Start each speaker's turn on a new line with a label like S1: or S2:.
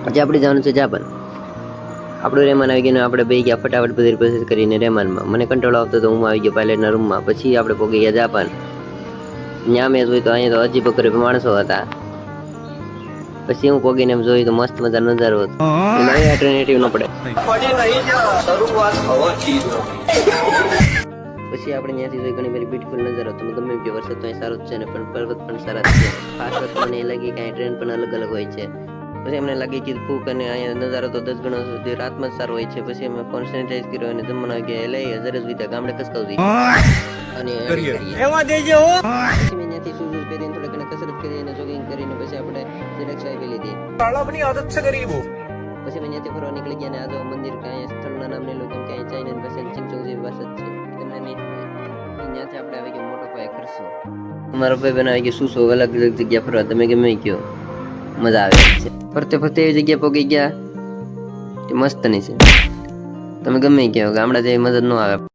S1: આજે આપણે જવાનું છે જાપાન. આપણું રહેમાન આવી ગયું, આપણે બે ગયા ફટાફટ બધી પ્રોસેસ કરીને રહેમાનમાં. મને કંટ્રોલ આવતો તો હું આવી ગયો પાયલટના રૂમમાં. પછી આપણે પહોંચી ગયા જાપાન. ત્યાં મેં જોયું તો અહીંયા તો અજીબ ગરીબ માણસો હતા. પછી હું પહોંચીને એમ જોયું તો મસ્ત મજાનો નજારો હતો. નવી ઓલ્ટરનેટિવ ન પડે. પછી આપણે ત્યાંથી જોઈ ઘણી બધી બ્યુટીફુલ નજારો. તમે ગમે કે વરસાદ તો અહીં સારો જ છે ને, પણ પર્વત પણ સારા જ છે. ખાસ વાત મને એ લાગી કે અહીં ટ્રેન પણ અલગ અલગ હોય છે. પછી અમને લાગી કે ફૂક અને અહીંયા નજારો તો 10 ગણો સુધી રાતમાં જ સારો હોય છે. પછી અમે ફોન સેનિટાઈઝ કર્યો અને જમવાનું કે લઈ હજાર જ વિધા ગામડે કસકાવતી અને એમાં દેજો. પછી મેં ત્યાંથી શૂઝ પહેરીને થોડી ઘણી કસરત કરી અને જોગિંગ કરીને પછી આપણે રિલેક્સ આવી લીધી.
S2: अपनी आदत से गरीब हो.
S1: પછી મેં ત્યાંથી ફરવા નીકળી ગયા અને આ મંદિર કે અહીંયા સ્થળના નામ નહીં લો, કેમ કે અહીં ચાઇના ભાષા ચિંગચોંગ જેવી ભાષા જ છે. તમને નહીં ત્યાંથી આપણે આવી ગયો મોટો પાયે ખર્ચો. મારો ભાઈ બનાવી ગયો શું અલગ અલગ જગ્યા ફરવા. તમે ગમે ગયો મજા આવે છે. ફરતે ફરતે એવી જગ્યા પહોંચી ગયા કે મસ્ત નહીં છે. તમે ગમે ગયો ગામડા જેવી મજા ન આવે.